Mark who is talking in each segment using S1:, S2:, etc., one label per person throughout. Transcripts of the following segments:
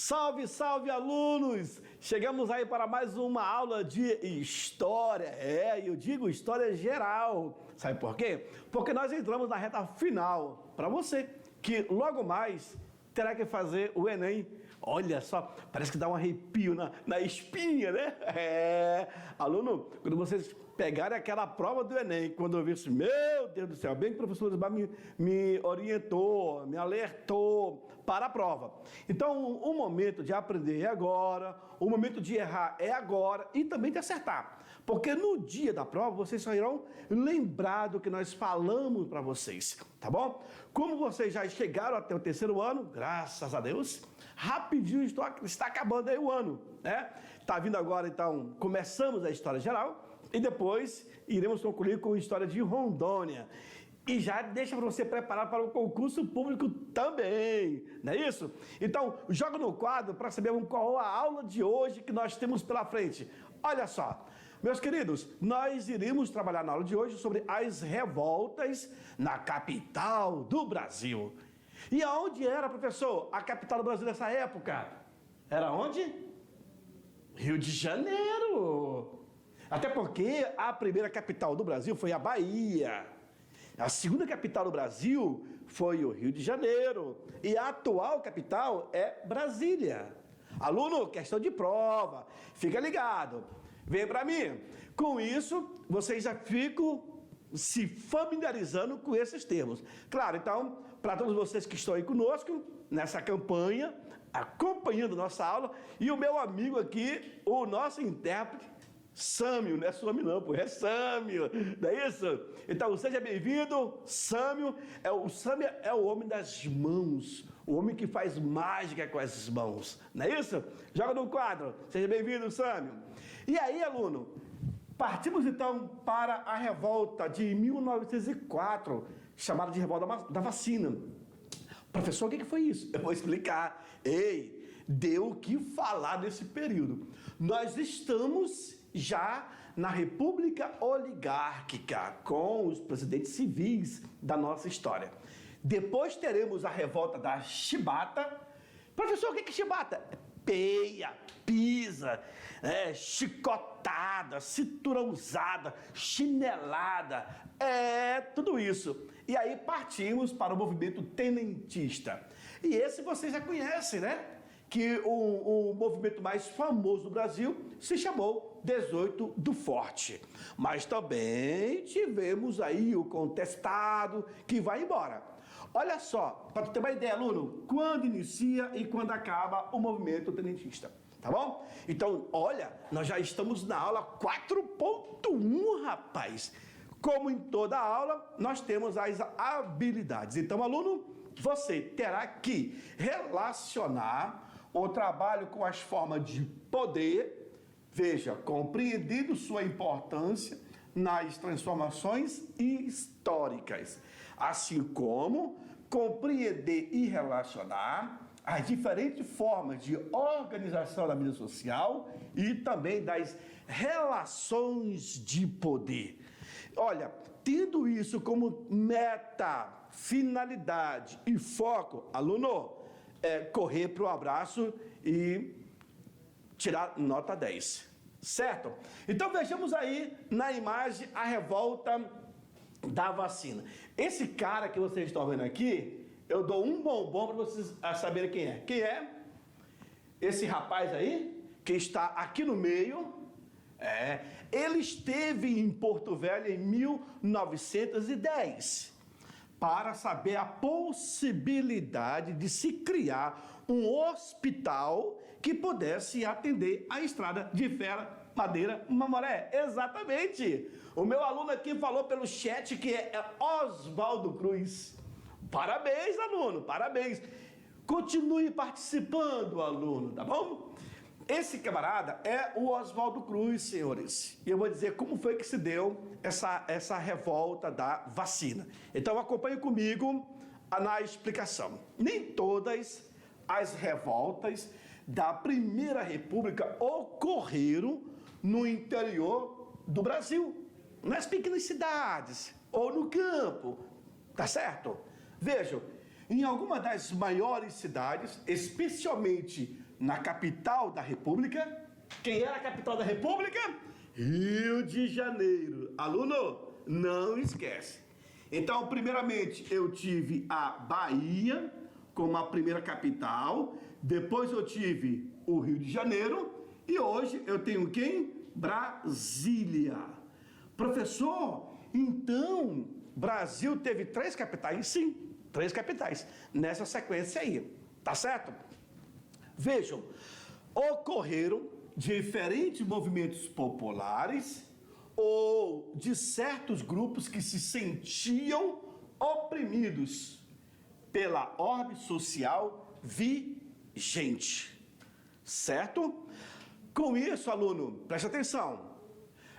S1: Salve, salve, alunos! Chegamos aí para mais uma aula de história. Eu digo história geral. Sabe por quê? Porque nós entramos na reta final. Para você que logo mais terá que fazer o Enem. Olha só, parece que dá um arrepio na espinha, né? Aluno, quando vocês pegarem aquela prova do Enem, quando eu vi isso, meu Deus do céu, bem que o professor Osmar me orientou, me alertou para a prova. Então, o momento de aprender é agora, o momento de errar é agora e também de acertar. Porque no dia da prova, vocês só irão lembrar do que nós falamos para vocês, tá bom? Como vocês já chegaram até o terceiro ano, graças a Deus, rapidinho está acabando aí o ano, né? Tá vindo agora, então, começamos a história geral e depois iremos concluir com a história de Rondônia. E já deixa para você preparar para o concurso público também, não é isso? Então, joga no quadro para saber qual a aula de hoje que nós temos pela frente. Olha só, meus queridos, nós iremos trabalhar na aula de hoje sobre as revoltas na capital do Brasil. E aonde era, professor, a capital do Brasil nessa época? Era onde? Rio de Janeiro. Até porque a primeira capital do Brasil foi a Bahia. A segunda capital do Brasil foi o Rio de Janeiro. E a atual capital é Brasília. Aluno, questão de prova. Fica ligado. Vem para mim. Com isso, vocês já ficam se familiarizando com esses termos. Claro, então, para todos vocês que estão aí conosco, nessa campanha, acompanhando nossa aula, e o meu amigo aqui, o nosso intérprete, Sâmio, não é Sâmio não, pô, é Sâmio, não é isso? Então, seja bem-vindo, Sâmio. O Sâmio é o homem das mãos, o homem que faz mágica com as mãos, não é isso? Joga no quadro, seja bem-vindo, Sâmio. E aí, aluno, partimos então para a revolta de 1904, chamada de revolta da vacina. Professor, o que foi isso? Eu vou explicar. Deu o que falar nesse período. Nós estamos já na República Oligárquica, com os presidentes civis da nossa história. Depois teremos a revolta da chibata. Professor, o que é chibata? Peia, pisa, chicotada, cintura usada, chinelada, tudo isso. E aí partimos para o movimento tenentista. E esse vocês já conhecem, né? Que o movimento mais famoso do Brasil se chamou 18 do Forte. Mas também tivemos aí o contestado que vai embora. Olha só, para tu ter uma ideia, aluno, quando inicia e quando acaba o movimento tenentista, tá bom? Então, olha, nós já estamos na aula 4.1, rapaz. Como em toda aula, nós temos as habilidades. Então, aluno, você terá que relacionar o trabalho com as formas de poder, veja, compreendendo sua importância nas transformações históricas, assim como compreender e relacionar as diferentes formas de organização da vida social e também das relações de poder. Olha, tendo isso como meta, finalidade e foco, aluno, correr para o abraço e tirar nota 10, certo? Então vejamos aí na imagem a revolta da vacina. Esse cara que vocês estão vendo aqui, eu dou um bombom para vocês saberem quem é. Quem é? Esse rapaz aí, que está aqui no meio. Ele esteve em Porto Velho em 1910 para saber a possibilidade de se criar um hospital que pudesse atender a estrada de ferro, madeira, Mamoré. Exatamente! O meu aluno aqui falou pelo chat que é Oswaldo Cruz. Parabéns, aluno, parabéns! Continue participando, aluno, tá bom? Esse camarada é o Oswaldo Cruz, senhores. E eu vou dizer como foi que se deu essa revolta da vacina. Então acompanhe comigo na explicação. Nem todas as revoltas da Primeira República ocorreram no interior do Brasil, nas pequenas cidades ou no campo, tá certo? Vejam, em algumas das maiores cidades, especialmente na capital da República. Quem era a capital da República? Rio de Janeiro. Aluno, não esquece. Então, primeiramente, eu tive a Bahia como a primeira capital, depois eu tive o Rio de Janeiro e hoje eu tenho quem? Brasília. Professor, então, Brasil teve 3 capitais? Sim, 3 capitais, nessa sequência aí, tá certo? Vejam, ocorreram diferentes movimentos populares ou de certos grupos que se sentiam oprimidos pela ordem social vigente, certo? Com isso, aluno, preste atenção,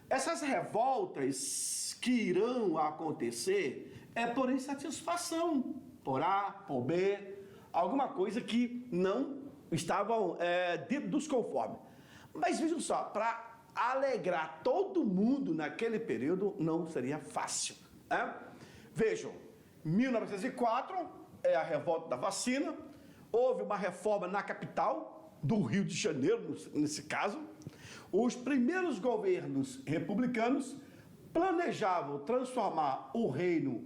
S1: essas revoltas que irão acontecer é por insatisfação, por A, por B, alguma coisa que não estavam dentro dos conformes. Mas vejam só, para alegrar todo mundo naquele período não seria fácil, né? Vejam, 1904 é a revolta da vacina, houve uma reforma na capital do Rio de Janeiro, nesse caso. Os primeiros governos republicanos planejavam transformar o Rio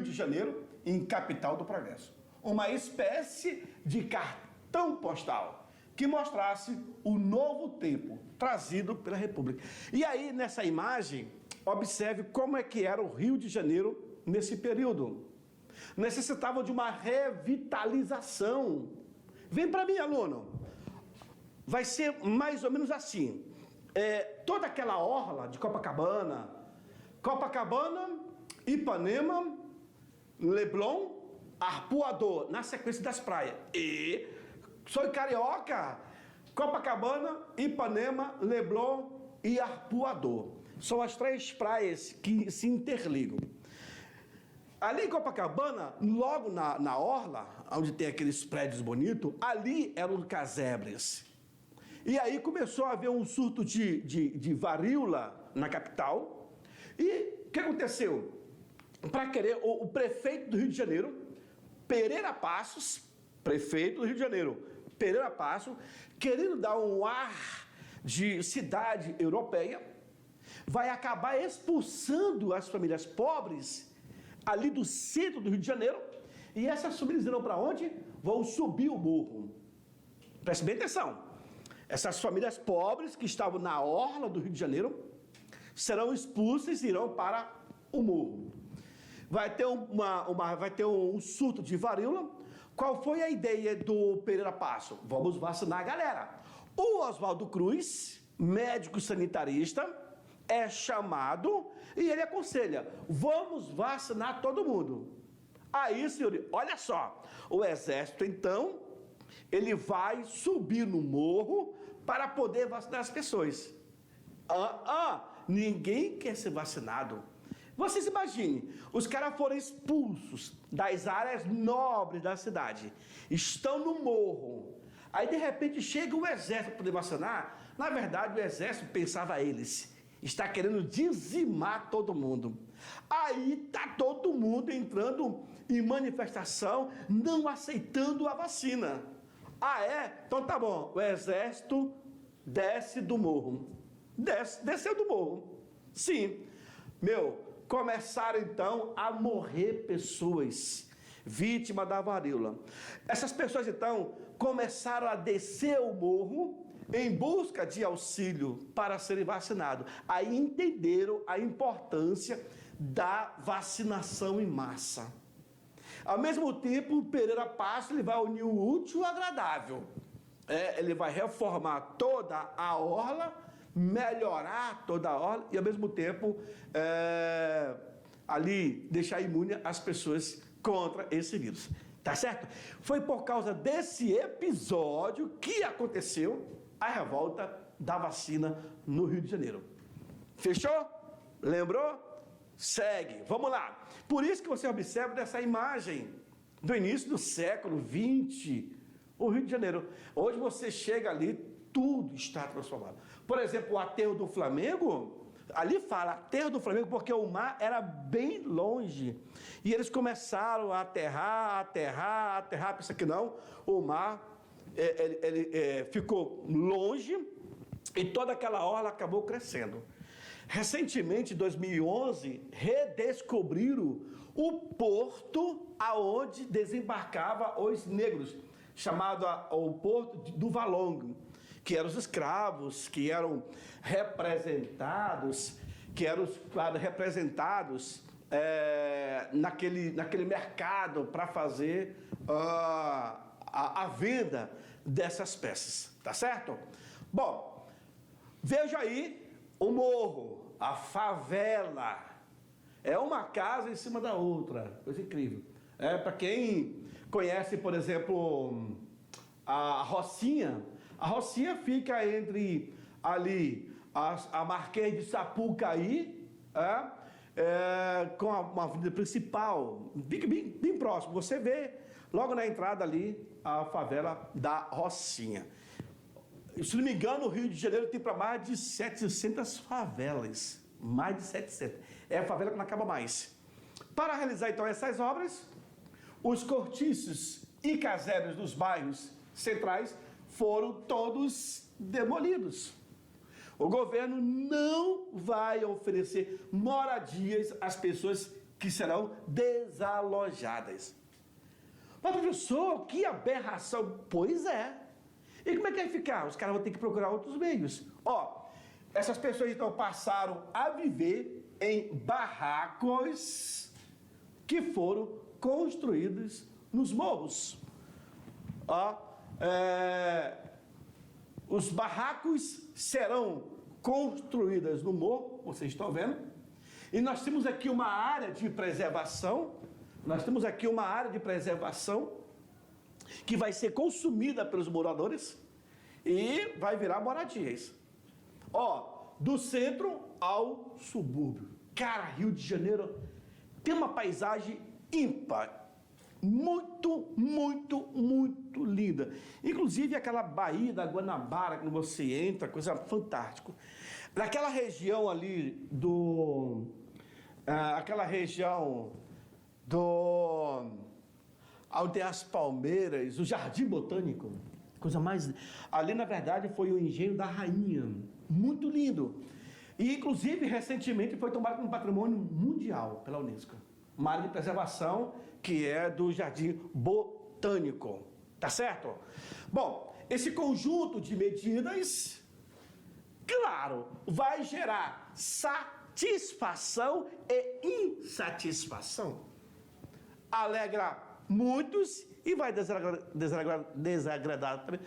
S1: de Janeiro, em capital do progresso. Uma espécie de cartão postal que mostrasse o novo tempo trazido pela República. E aí, nessa imagem, observe como é que era o Rio de Janeiro nesse período. Necessitava de uma revitalização. Vem para mim, aluno. Vai ser mais ou menos assim. Toda aquela orla de Copacabana, Ipanema, Leblon, Arpoador, na sequência das praias. E sou carioca, Copacabana, Ipanema, Leblon e Arpoador. São as 3 praias que se interligam. Ali em Copacabana, logo na orla, onde tem aqueles prédios bonitos, ali eram os casebres. E aí começou a haver um surto de varíola na capital. E o que aconteceu? Para querer, o prefeito do Rio de Janeiro, Pereira Passos, prefeito do Rio de Janeiro, Pereira Passos, querendo dar um ar de cidade europeia, vai acabar expulsando as famílias pobres ali do centro do Rio de Janeiro, e essas famílias irão para onde? Vão subir o morro. Preste bem atenção. Essas famílias pobres que estavam na orla do Rio de Janeiro serão expulsas e irão para o morro. Vai ter um surto de varíola. Qual foi a ideia do Pereira Passos? Vamos vacinar a galera. O Oswaldo Cruz, médico sanitarista, é chamado e ele aconselha, vamos vacinar todo mundo. Aí, senhor, olha só, o exército, então, ele vai subir no morro para poder vacinar as pessoas. Ninguém quer ser vacinado. Vocês imaginem, os caras foram expulsos das áreas nobres da cidade, estão no morro. Aí, de repente, chega o exército para poder vacinar. Na verdade, o exército, pensava eles, está querendo dizimar todo mundo. Aí está todo mundo entrando em manifestação, não aceitando a vacina. Então tá bom, o exército desce do morro. Desceu do morro. Sim. Começaram então a morrer pessoas vítimas da varíola. Essas pessoas então começaram a descer o morro em busca de auxílio para serem vacinados. Aí entenderam a importância da vacinação em massa. Ao mesmo tempo, o Pereira Passos ele vai unir o útil ao agradável. Ele vai reformar toda a orla, melhorar toda a orla e, ao mesmo tempo, ali deixar imune as pessoas contra esse vírus. Tá certo? Foi por causa desse episódio que aconteceu a revolta da vacina no Rio de Janeiro. Fechou? Lembrou? Segue. Vamos lá. Por isso que você observa dessa imagem do início do século XX, o Rio de Janeiro. Hoje você chega ali, tudo está transformado. Por exemplo, o aterro do Flamengo, ali fala aterro do Flamengo porque o mar era bem longe. E eles começaram a aterrar, pensa que não, o mar ele ficou longe e toda aquela orla acabou crescendo. Recentemente, em 2011, redescobriram o porto aonde desembarcava os negros, chamado o Porto do Valongo, que eram os escravos, que eram representados, naquele mercado para fazer a venda dessas peças, tá certo? Bom, veja aí o morro, a favela. É uma casa em cima da outra, coisa incrível. Para quem conhece, por exemplo, a Rocinha fica entre ali a Marquês de Sapucaí, com uma avenida principal, bem próximo. Você vê logo na entrada ali a favela da Rocinha. Se não me engano, o Rio de Janeiro tem para mais de 700 favelas. Mais de 700. É a favela que não acaba mais. Para realizar, então, essas obras, os cortiços e casebres dos bairros centrais foram todos demolidos. O governo não vai oferecer moradias às pessoas que serão desalojadas. Mas, professor, que aberração! Pois é. E como é que vai ficar? Os caras vão ter que procurar outros meios. Essas pessoas então passaram a viver em barracos que foram construídos nos morros. Os barracos serão construídos no morro, vocês estão vendo? E nós temos aqui uma área de preservação. Que vai ser consumida pelos moradores e vai virar moradias. Do centro ao subúrbio. Cara, Rio de Janeiro tem uma paisagem ímpar. Muito, muito, muito linda. Inclusive aquela Baía da Guanabara, quando você entra, coisa fantástica. Naquela região ali onde tem as palmeiras, o Jardim Botânico, coisa mais... Ali, na verdade, foi o Engenho da Rainha, muito lindo. E, inclusive, recentemente foi tomado como patrimônio mundial pela Unesco. Uma área de preservação que é do Jardim Botânico, tá certo? Bom, esse conjunto de medidas, claro, vai gerar satisfação e insatisfação. Alegra muitos e vai desagradar também.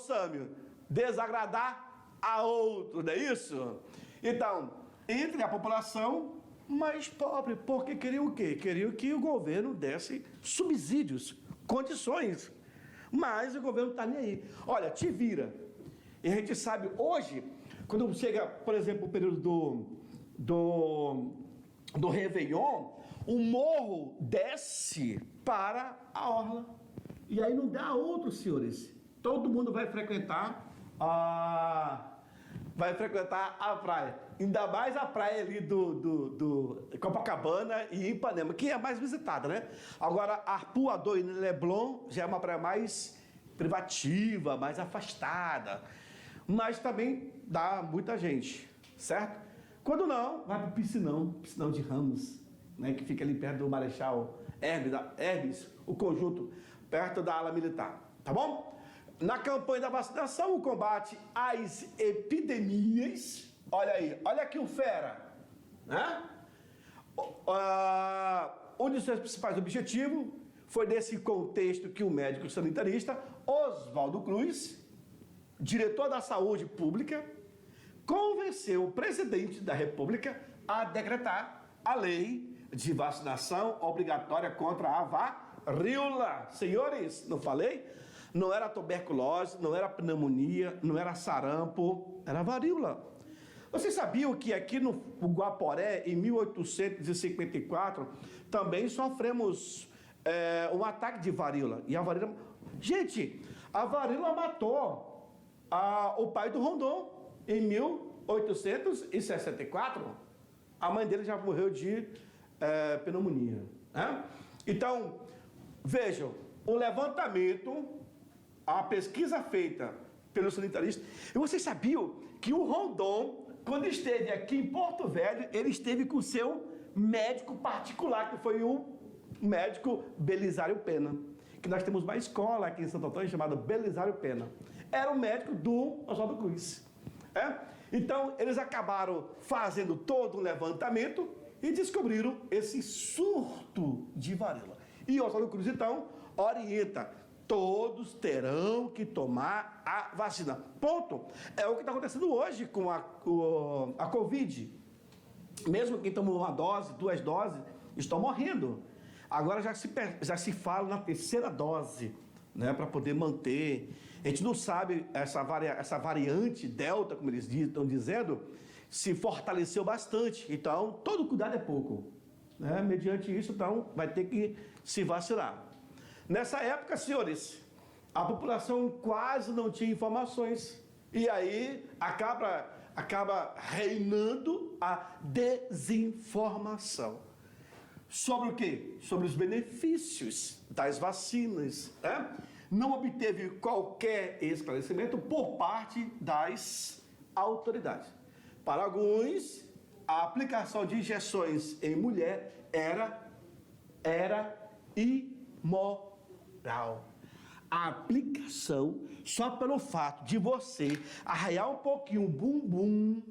S1: Sâmio, desagradar a outro, não é isso? Então, entre a população mais pobre, porque queriam o quê? Queriam que o governo desse subsídios, condições, mas o governo não está nem aí. Olha, te vira. E a gente sabe, hoje, quando chega, por exemplo, o período do Réveillon, o morro desce para a orla. E aí não dá outros, senhores. Todo mundo vai frequentar a praia. Ainda mais a praia ali do Copacabana e Ipanema, que é a mais visitada, né? Agora, Arpoador e Leblon já é uma praia mais privativa, mais afastada. Mas também dá muita gente, certo? Quando não, vai para o piscinão de Ramos, né, que fica ali perto do Marechal Hermes, o conjunto, perto da ala militar, tá bom? Na campanha da vacinação, o combate às epidemias, olha aí, olha aqui o fera, né? Um dos seus principais objetivos foi nesse contexto que o médico sanitarista Oswaldo Cruz, diretor da saúde pública, convenceu o presidente da República a decretar a lei de vacinação obrigatória contra a varíola. Senhores, não falei? Não era tuberculose, não era pneumonia, não era sarampo, era varíola. Vocês sabiam que aqui no Guaporé, em 1854, também sofremos um ataque de varíola. E a varíola... Gente, a varíola matou o pai do Rondon em 1864. A mãe dele já morreu de pneumonia, né? Então, vejam, o levantamento a pesquisa feita pelos sanitaristas. E vocês sabiam que o Rondon, quando esteve aqui em Porto Velho, ele esteve com o seu médico particular, que foi o médico Belisário Pena. Que nós temos uma escola aqui em Santo Antônio chamada Belisário Pena. Era o médico do Oswaldo Cruz. Então, eles acabaram fazendo todo um levantamento e descobriram esse surto de varíola. E o Oswaldo Cruz, então, orienta: todos terão que tomar a vacina. Ponto. É o que está acontecendo hoje com a Covid. Mesmo quem tomou uma dose, 2 doses, estão morrendo. Agora já se fala na 3ª dose, né, para poder manter. A gente não sabe, essa variante Delta, como eles estão dizendo, se fortaleceu bastante. Então, todo cuidado é pouco. Né? Mediante isso, então, vai ter que se vacinar. Nessa época, senhores, a população quase não tinha informações. E aí acaba reinando a desinformação. Sobre o quê? Sobre os benefícios das vacinas. Né? Não obteve qualquer esclarecimento por parte das autoridades. Para alguns, a aplicação de injeções em mulher era imoral. A aplicação, só pelo fato de você arraiar um pouquinho o bumbum,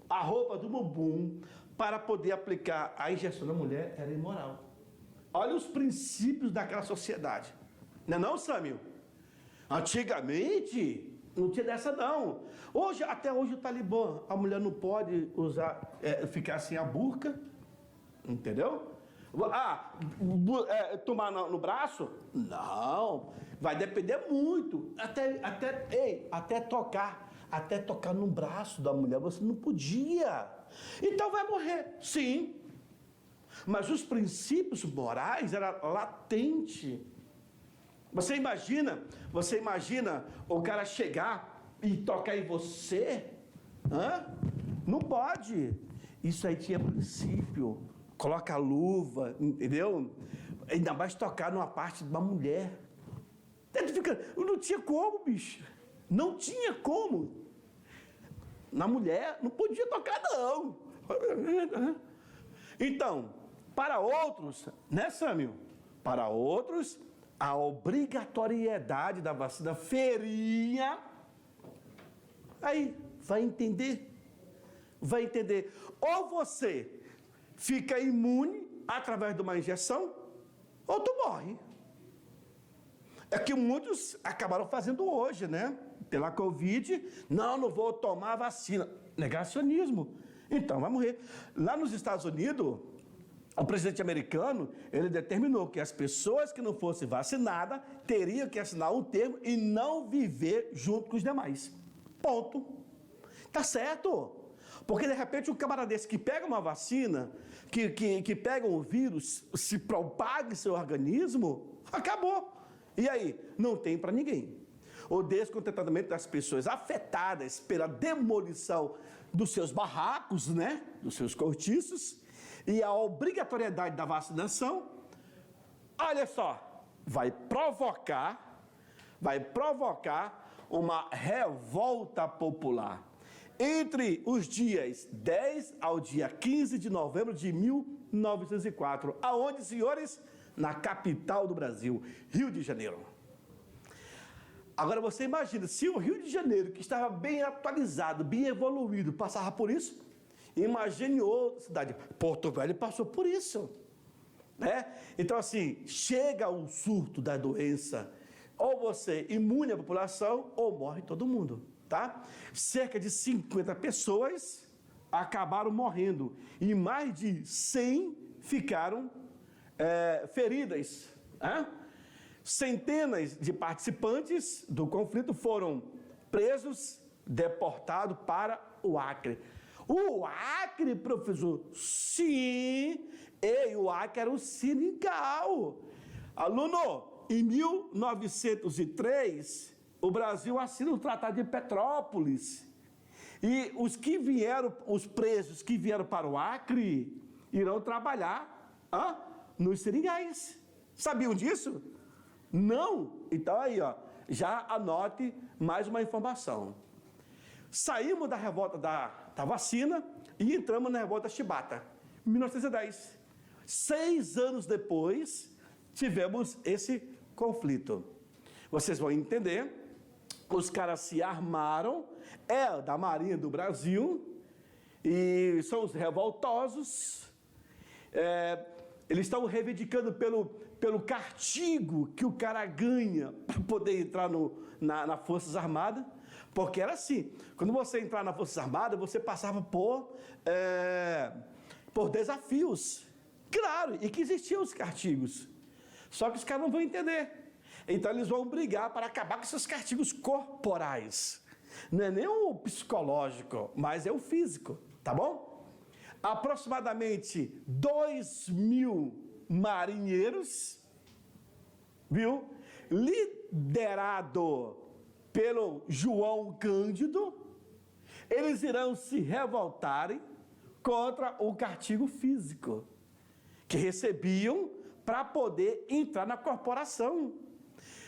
S1: a roupa do bumbum, para poder aplicar a injeção na mulher, era imoral. Olha os princípios daquela sociedade. Não é não, Sâmio? Antigamente, não tinha dessa não. Até hoje o Talibã, a mulher não pode ficar sem a burca, entendeu? Tomar no braço? Não, vai depender muito. Até tocar no braço da mulher você não podia. Então vai morrer, sim. Mas os princípios morais eram latentes. Você imagina o cara chegar e tocar em você? Não pode. Isso aí tinha princípio. Coloca a luva, entendeu? Ainda mais tocar numa parte de uma mulher. Não tinha como, bicho. Não tinha como. Na mulher, não podia tocar, não. Então, para outros, né, Sâmio? Para outros, a obrigatoriedade da vacina feria. Aí, vai entender. Ou você fica imune através de uma injeção, ou tu morre. É que muitos acabaram fazendo hoje, né? Pela Covid, não vou tomar a vacina. Negacionismo. Então, vai morrer. Lá nos Estados Unidos, o presidente americano, ele determinou que as pessoas que não fossem vacinadas teriam que assinar um termo e não viver junto com os demais. Ponto. Tá certo. Porque, de repente, um camarada desse que pega uma vacina, que pega um vírus, se propaga em seu organismo, acabou. E aí? Não tem para ninguém. O descontentamento das pessoas afetadas pela demolição dos seus barracos, né? Dos seus cortiços, e a obrigatoriedade da vacinação, olha só, vai provocar uma revolta popular. Entre os dias 10 ao dia 15 de novembro de 1904. Aonde, senhores? Na capital do Brasil, Rio de Janeiro. Agora você imagina, se o Rio de Janeiro, que estava bem atualizado, bem evoluído, passava por isso, imagine outra cidade. Porto Velho passou por isso. Né? Então, assim, chega o surto da doença, ou você imune a população, ou morre todo mundo. Tá? Cerca de 50 pessoas acabaram morrendo e mais de 100 ficaram feridas. Centenas de participantes do conflito foram presos, deportados para o Acre. O Acre, professor? Sim! O Acre era o Seringal. Aluno, em 1903... o Brasil assina o Tratado de Petrópolis. E os presos que vieram para o Acre irão trabalhar nos seringais. Sabiam disso? Não. Então aí, ó, já anote mais uma informação. Saímos da revolta da vacina e entramos na revolta Chibata, 1910. 6 anos depois, tivemos esse conflito. Vocês vão entender, os caras se armaram, da Marinha do Brasil, e são os revoltosos, eles estão reivindicando pelo castigo que o cara ganha para poder entrar nas Forças Armadas, porque era assim, quando você entrar nas Forças Armadas, você passava por desafios, claro, e que existiam os castigos, só que os caras não vão entender, então eles vão brigar para acabar com esses castigos corporais, não é nem o psicológico, mas é o físico, tá bom? Aproximadamente 2.000 marinheiros, viu? Liderado pelo João Cândido, eles irão se revoltarem contra o castigo físico que recebiam para poder entrar na corporação.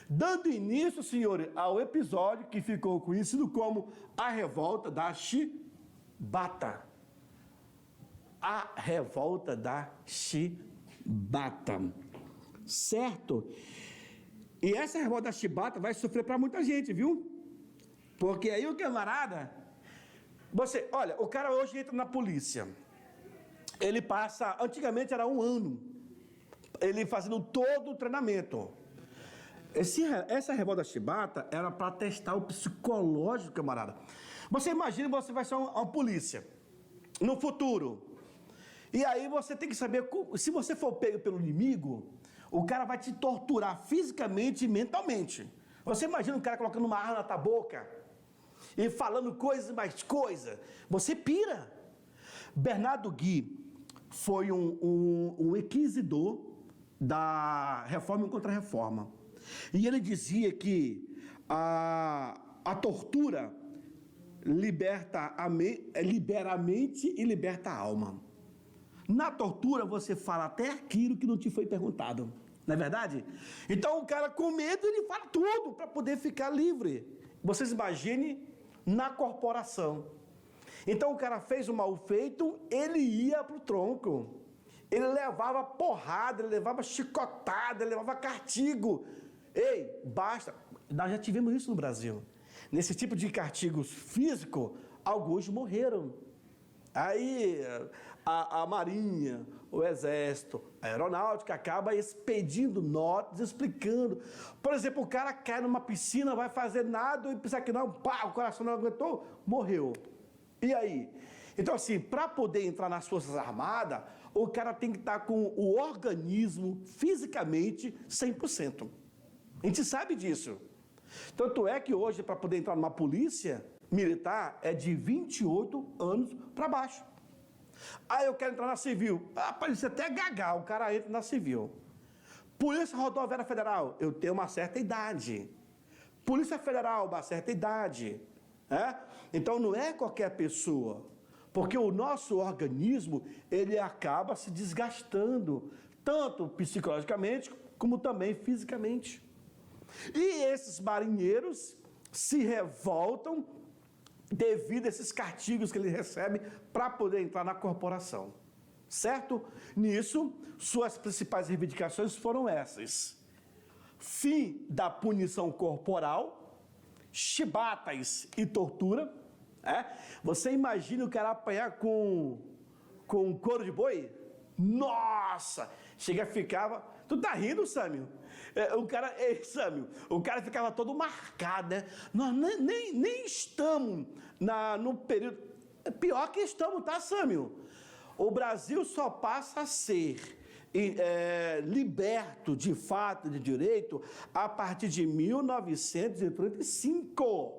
S1: Dando início, senhores, ao episódio que ficou conhecido como a Revolta da Chibata. A Revolta da Chibata. Certo? E essa Revolta da Chibata vai sofrer para muita gente, viu? Porque aí o camarada... olha, o cara hoje entra na polícia. Ele passa... Antigamente era 1 ano. Ele fazendo todo o treinamento. Essa Revolta da Chibata era para testar o psicológico, camarada. Você imagina que você vai ser uma polícia no futuro. E aí você tem que saber, se você for pego pelo inimigo, o cara vai te torturar fisicamente e mentalmente. Você imagina um cara colocando uma arma na tua boca e falando coisas e mais coisas. Você pira. Bernardo Gui foi um inquisidor da Reforma e Contra-Reforma. E ele dizia que a tortura libera a mente e liberta a alma. Na tortura você fala até aquilo que não te foi perguntado, não é verdade? Então o cara com medo ele fala tudo para poder ficar livre. Vocês imaginem na corporação. Então o cara fez o mal feito, ele ia para o tronco. Ele levava porrada, ele levava chicotada, ele levava castigo. Ei, basta. Nós já tivemos isso no Brasil. Nesse tipo de castigo físico, alguns morreram. Aí a Marinha, o Exército, a Aeronáutica acaba expedindo notas, explicando. Por exemplo, o cara cai numa piscina, vai fazer nada e pensa que não, pá, o coração não aguentou, morreu. E aí? Então, assim, para poder entrar nas Forças Armadas, o cara tem que estar com o organismo fisicamente 100%. A gente sabe disso. Tanto é que hoje, para poder entrar numa polícia militar, é de 28 anos para baixo. Ah, eu quero entrar na civil. Ah, pode ser até gaga, o cara entra na civil. Polícia Rodoviária Federal, eu tenho uma certa idade. Polícia Federal, uma certa idade. Então não é qualquer pessoa. Porque o nosso organismo, ele acaba se desgastando, tanto psicologicamente, como também fisicamente. E esses marinheiros se revoltam devido a esses castigos que eles recebem para poder entrar na corporação. Certo? Nisso, suas principais reivindicações foram essas. Fim da punição corporal, chibatas e tortura. Você imagina o cara apanhar com couro de boi? Nossa! Ficava... Tu tá rindo, Sâmio? O cara ficava todo marcado, né? Nós nem estamos no período... Pior que estamos, tá, Sâmio? O Brasil só passa a ser liberto de fato de direito a partir de 1935.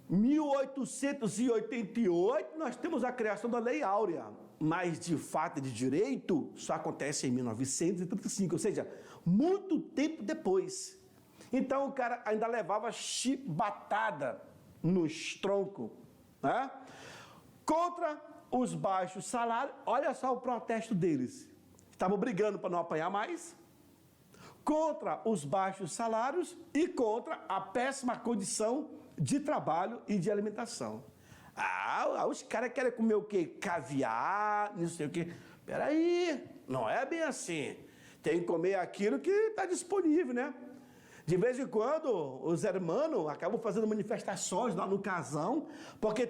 S1: 1888, nós temos a criação da Lei Áurea, mas de fato de direito só acontece em 1935, ou seja, muito tempo depois. Então o cara ainda levava chibatada nos troncos, né? Contra os baixos salários. Olha só o protesto deles. Estavam brigando para não apanhar mais. contra os baixos salários e contra a péssima condição de trabalho e de alimentação. Os caras querem comer o quê? Caviar, não sei o quê. Peraí, não é bem assim. Tem que comer aquilo que está disponível, né? De vez em quando, os hermanos acabam fazendo manifestações lá no casão, porque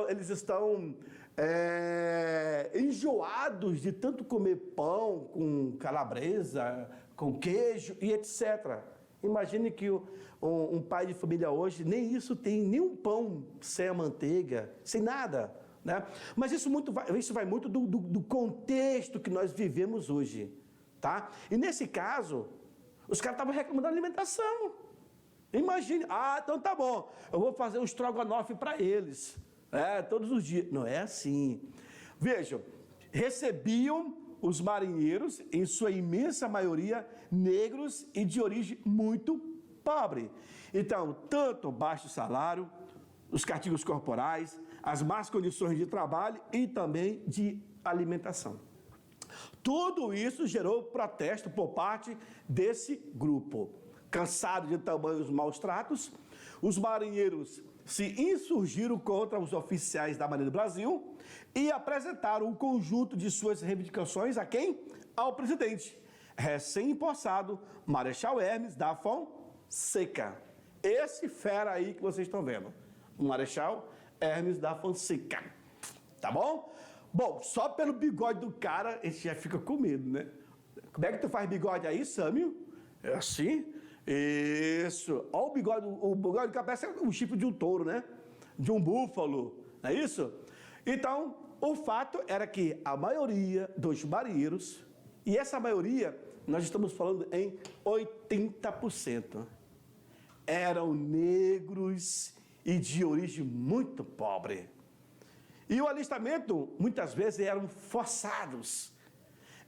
S1: eles estão enjoados de tanto comer pão com calabresa, com queijo e etc. Imagine que um pai de família hoje, nem isso tem, nem um pão sem a manteiga, sem nada, né? Mas isso vai muito do contexto que nós vivemos hoje, tá? E nesse caso, os caras estavam reclamando da alimentação. Imagine, então tá bom, eu vou fazer um estrogonofe para eles, todos os dias. Não é assim. Vejam, recebiam os marinheiros, em sua imensa maioria, negros e de origem muito pobre. Então, tanto baixo salário, os castigos corporais, as más condições de trabalho e também de alimentação. Tudo isso gerou protesto por parte desse grupo. Cansado de tamanhos maus tratos, os marinheiros se insurgiram contra os oficiais da Marinha do Brasil e apresentaram um conjunto de suas reivindicações a quem? Ao presidente, recém-empossado Marechal Hermes da Fonseca. Esse fera aí que vocês estão vendo, o Marechal Hermes da Fonseca. Tá bom? Bom, só pelo bigode do cara, a gente já fica com medo, né? Como é que tu faz bigode aí, Sâmio? É assim? Isso. Olha o bigode do cara parece o chifre de um touro, né? De um búfalo, não é isso? Então, o fato era que a maioria dos marinheiros, e essa maioria, nós estamos falando em 80%, eram negros e de origem muito pobre. E o alistamento, muitas vezes, eram forçados.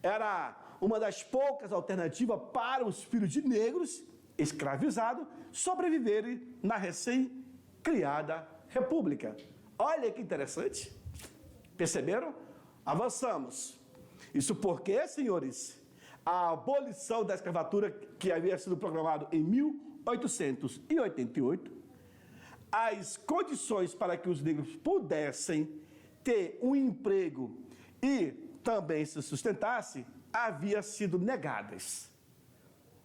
S1: Era uma das poucas alternativas para os filhos de negros escravizados sobreviverem na recém-criada república. Olha que interessante. Perceberam? Avançamos. Isso porque, senhores, a abolição da escravatura que havia sido proclamada em 1888, as condições para que os negros pudessem ter um emprego e também se sustentasse, havia sido negadas.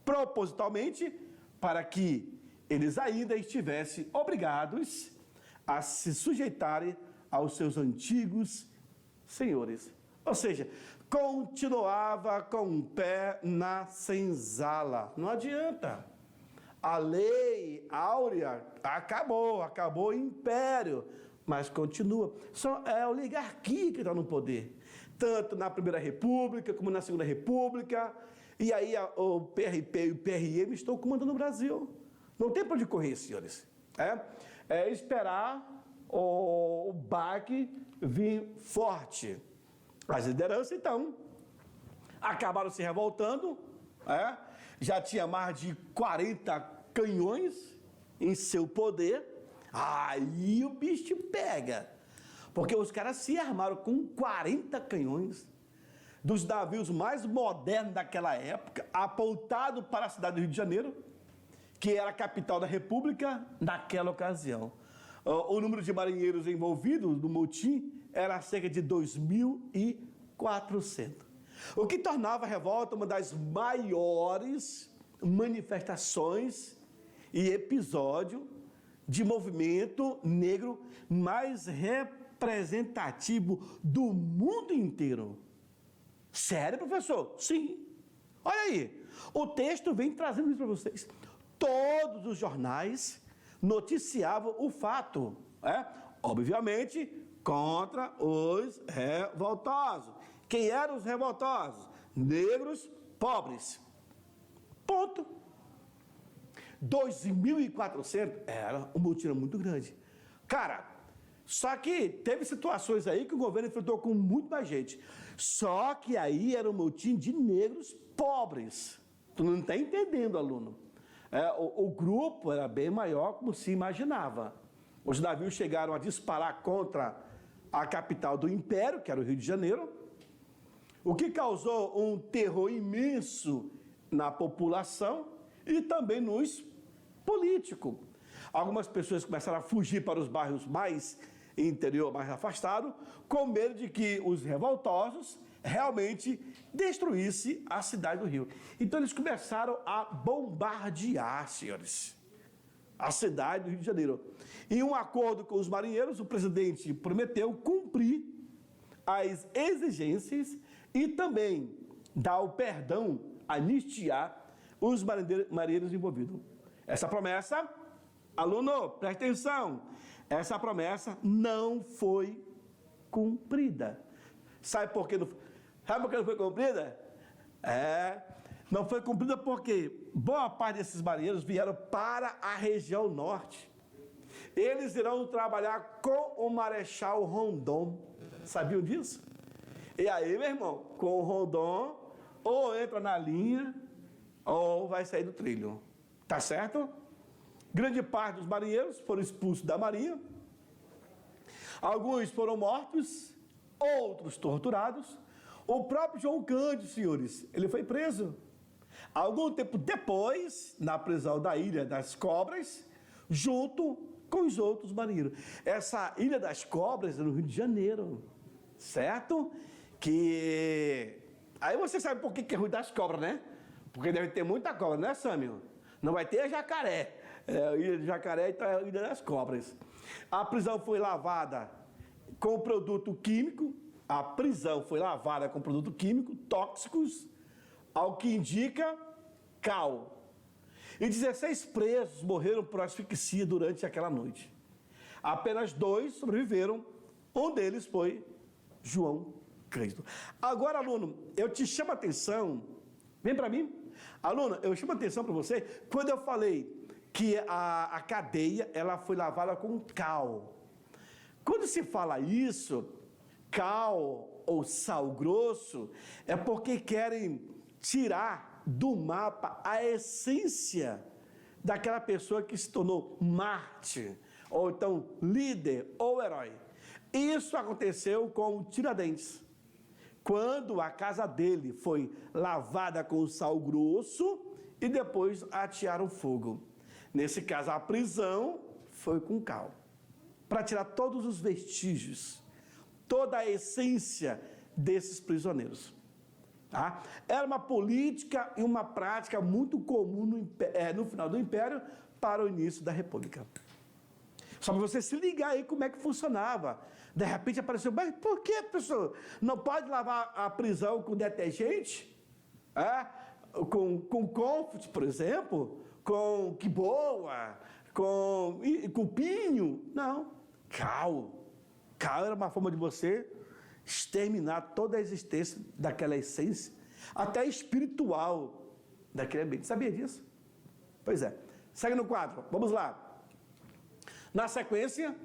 S1: Propositalmente, para que eles ainda estivessem obrigados a se sujeitarem aos seus antigos senhores. Ou seja, continuava com o pé na senzala. Não adianta. A lei áurea acabou o império, mas continua. Só é a oligarquia que está no poder, tanto na Primeira República como na Segunda República, e aí o PRP e o PRM estão comandando o Brasil. Não tem para onde correr, senhores. É esperar o baque vir forte. As lideranças, então, acabaram se revoltando, já tinha mais de 40 canhões em seu poder, aí o bicho pega. Porque os caras se armaram com 40 canhões dos navios mais modernos daquela época, apontado para a cidade do Rio de Janeiro, que era a capital da República naquela ocasião. O número de marinheiros envolvidos no motim era cerca de 2.400. O que tornava a revolta uma das maiores manifestações e episódio de movimento negro mais representativo do mundo inteiro. Sério, professor? Sim. Olha aí, o texto vem trazendo isso para vocês. Todos os jornais noticiavam o fato, obviamente, contra os revoltosos. Quem eram os revoltosos? Negros pobres. Ponto. 2.400 era um motim muito grande. Cara, só que teve situações aí que o governo enfrentou com muito mais gente. Só que aí era um motim de negros pobres. Tu não está entendendo, aluno. O grupo era bem maior como se imaginava. Os navios chegaram a disparar contra a capital do Império, que era o Rio de Janeiro. o que causou um terror imenso na população e também nos políticos. Algumas pessoas começaram a fugir para os bairros mais interior, mais afastados, com medo de que os revoltosos realmente destruíssem a cidade do Rio. Então eles começaram a bombardear, senhores, a cidade do Rio de Janeiro. Em um acordo com os marinheiros, o presidente prometeu cumprir as exigências e também dar o perdão, anistiar os marinheiros envolvidos. Essa promessa, aluno, preste atenção, essa promessa não foi cumprida. Sabe por que não foi cumprida? Não foi cumprida porque boa parte desses marinheiros vieram para a região norte. Eles irão trabalhar com o Marechal Rondon. Sabiam disso? E aí, meu irmão, com o Rondon, ou entra na linha, ou vai sair do trilho. Tá certo? Grande parte dos marinheiros foram expulsos da marinha. Alguns foram mortos, outros torturados. O próprio João Cândido, senhores, ele foi preso. Algum tempo depois, na prisão da Ilha das Cobras, junto com os outros marinheiros. Essa Ilha das Cobras é no Rio de Janeiro, certo? Que... Aí você sabe por que é Rio das Cobras, né? Porque deve ter muita cobra, né, Sâmio? Não vai ter jacaré. A Ilha de Jacaré, então é a Ilha das Cobras. A prisão foi lavada com produto químico. A prisão foi lavada com produto químico, tóxicos, ao que indica cal. E 16 presos morreram por asfixia durante aquela noite. Apenas 2 sobreviveram. Um deles foi João Cândido. Agora, aluno, eu te chamo a atenção. Vem para mim. Aluno, eu chamo a atenção para você quando eu falei que a cadeia ela foi lavada com cal. Quando se fala isso, cal ou sal grosso, é porque querem tirar do mapa a essência daquela pessoa que se tornou mártir, ou então líder ou herói. Isso aconteceu com o Tiradentes, quando a casa dele foi lavada com sal grosso e depois atearam fogo. Nesse caso, a prisão foi com cal, para tirar todos os vestígios, toda a essência desses prisioneiros. Tá? Era uma política e uma prática muito comum no final do Império para o início da República. Só para você se ligar aí como é que funcionava. De repente apareceu, mas por que, professor? Não pode lavar a prisão com detergente? Com Comfort, por exemplo? Com que boa? Com pinho? Não. Cal. Cal era uma forma de você exterminar toda a existência daquela essência, até espiritual daquele ambiente. Sabia disso? Pois é. Segue no quadro. Vamos lá. Na sequência,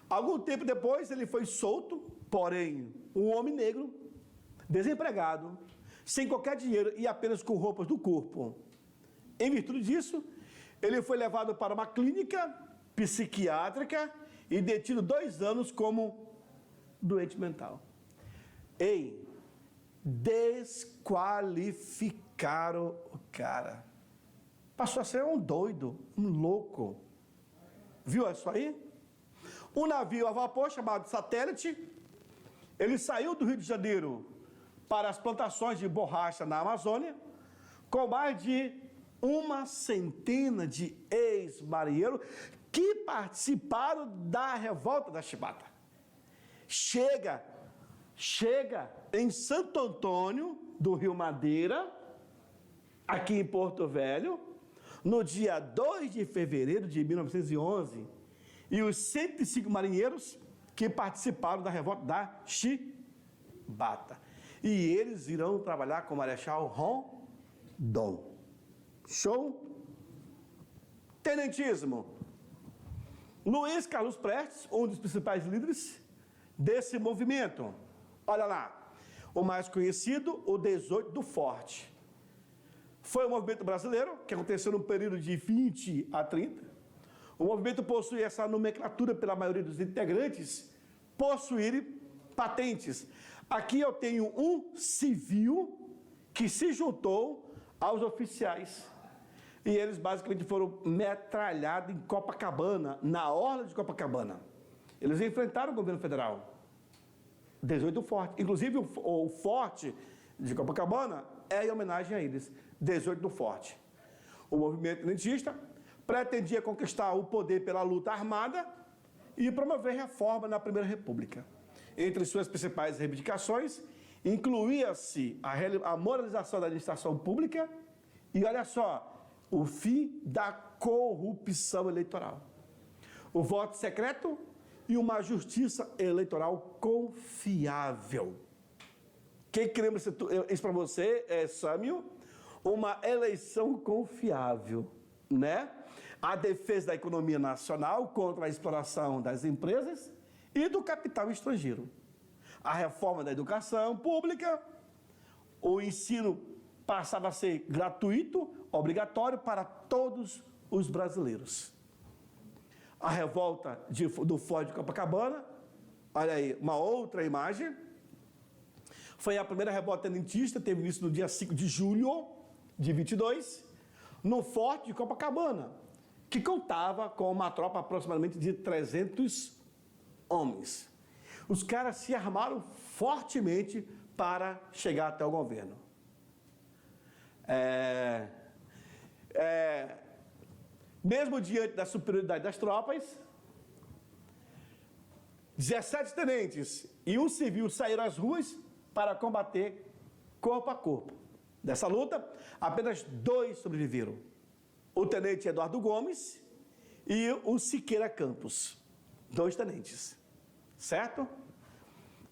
S1: algum tempo depois ele foi solto, porém, um homem negro, desempregado, sem qualquer dinheiro e apenas com roupas do corpo. Em virtude disso, ele foi levado para uma clínica psiquiátrica e detido 2 anos como doente mental. Desqualificaram o cara. Passou a ser um doido, um louco. Viu isso aí? Um navio a vapor chamado Satélite, ele saiu do Rio de Janeiro para as plantações de borracha na Amazônia, com mais de 100 de ex-marinheiros que participaram da revolta da Chibata. Chega em Santo Antônio do Rio Madeira, aqui em Porto Velho, no dia 2 de fevereiro de 1911, e os 105 marinheiros que participaram da revolta da Chibata. E eles irão trabalhar com o Marechal Rondon. Show? Tenentismo. Luiz Carlos Prestes, um dos principais líderes desse movimento. Olha lá, o mais conhecido, o 18 do Forte. Foi um movimento brasileiro que aconteceu no período de 20 a 30. O movimento possui essa nomenclatura pela maioria dos integrantes possuírem patentes. Aqui eu tenho um civil que se juntou aos oficiais. E eles basicamente foram metralhados em Copacabana, na orla de Copacabana. Eles enfrentaram o governo federal. 18 Forte. Inclusive o Forte de Copacabana é em homenagem a eles. 18 do Forte. O movimento tenentista pretendia conquistar o poder pela luta armada e promover reforma na Primeira República. Entre suas principais reivindicações, incluía-se a moralização da administração pública e, olha só, o fim da corrupção eleitoral, o voto secreto e uma justiça eleitoral confiável. Quem queremos isso para você, Sâmio? Uma eleição confiável, né? A defesa da economia nacional contra a exploração das empresas e do capital estrangeiro. A reforma da educação pública, o ensino passava a ser gratuito, obrigatório para todos os brasileiros. A revolta do Forte de Copacabana, olha aí, uma outra imagem, foi a primeira revolta tenentista, teve início no dia 5 de julho de 22, no Forte de Copacabana, que contava com uma tropa aproximadamente de 300 homens. Os caras se armaram fortemente para chegar até o governo. Mesmo diante da superioridade das tropas, 17 tenentes e um civil saíram às ruas para combater corpo a corpo. Dessa luta, apenas 2 sobreviveram. O tenente Eduardo Gomes e o Siqueira Campos. 2 tenentes. Certo?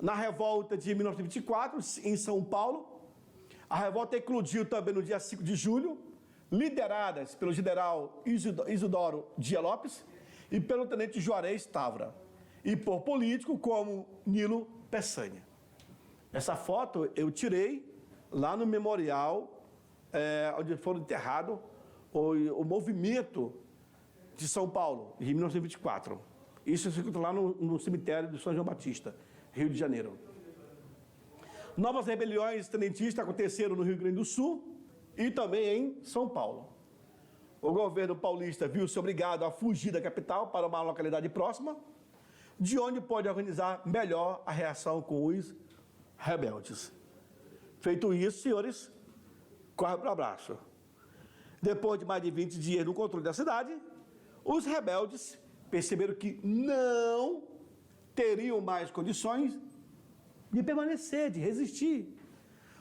S1: Na revolta de 1924, em São Paulo, a revolta eclodiu também no dia 5 de julho, lideradas pelo general Isidoro Dias Lopes e pelo tenente Juarez Távora, e por político como Nilo Peçanha. Essa foto eu tirei lá no memorial, onde foram enterrados o movimento de São Paulo, em 1924. Isso se encontra lá no cemitério de São João Batista, Rio de Janeiro. Novas rebeliões tenentistas aconteceram no Rio Grande do Sul e também em São Paulo. O governo paulista viu-se obrigado a fugir da capital para uma localidade próxima, de onde pode organizar melhor a reação com os rebeldes. Feito isso, senhores, corre para o abraço. Depois de mais de 20 dias no controle da cidade, os rebeldes perceberam que não teriam mais condições de permanecer, de resistir.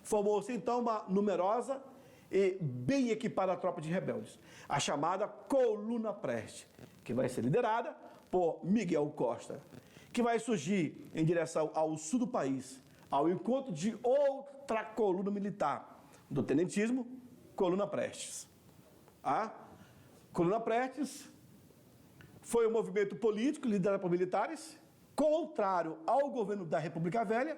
S1: Formou-se então uma numerosa e bem equipada tropa de rebeldes, a chamada Coluna Preste, que vai ser liderada por Miguel Costa, que vai surgir em direção ao sul do país, ao encontro de outra coluna militar do tenentismo, Coluna Prestes. A Coluna Prestes foi um movimento político liderado por militares, contrário ao governo da República Velha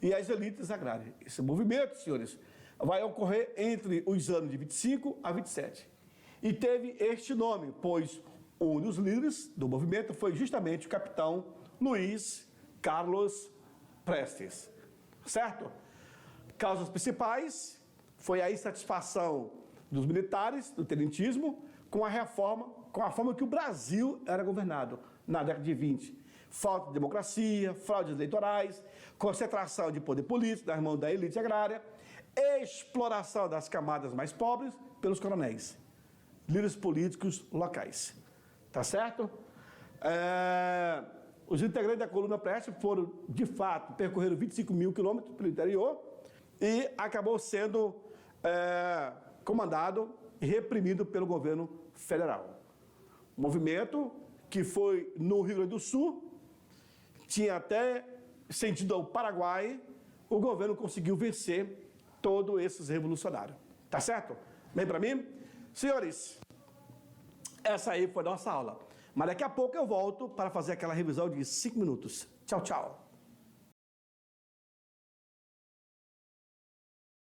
S1: e às elites agrárias. Esse movimento, senhores, vai ocorrer entre os anos de 25 a 27. E teve este nome, pois um dos líderes do movimento foi justamente o capitão Luiz Carlos Prestes. Certo? Causas principais foi a insatisfação dos militares, do tenentismo, com a forma que o Brasil era governado na década de 20. Falta de democracia, fraudes eleitorais, concentração de poder político nas mãos da elite agrária, exploração das camadas mais pobres pelos coronéis, líderes políticos locais. Tá certo? Os integrantes da Coluna Prestes foram, de fato, percorreram 25 mil quilômetros pelo interior e acabou sendo comandado e reprimido pelo governo federal. O movimento que foi no Rio Grande do Sul, tinha até sentido ao Paraguai, o governo conseguiu vencer todos esses revolucionários. Tá certo? Bem para mim? Senhores, essa aí foi a nossa aula. Mas daqui a pouco eu volto para fazer aquela revisão de 5 minutos. Tchau, tchau.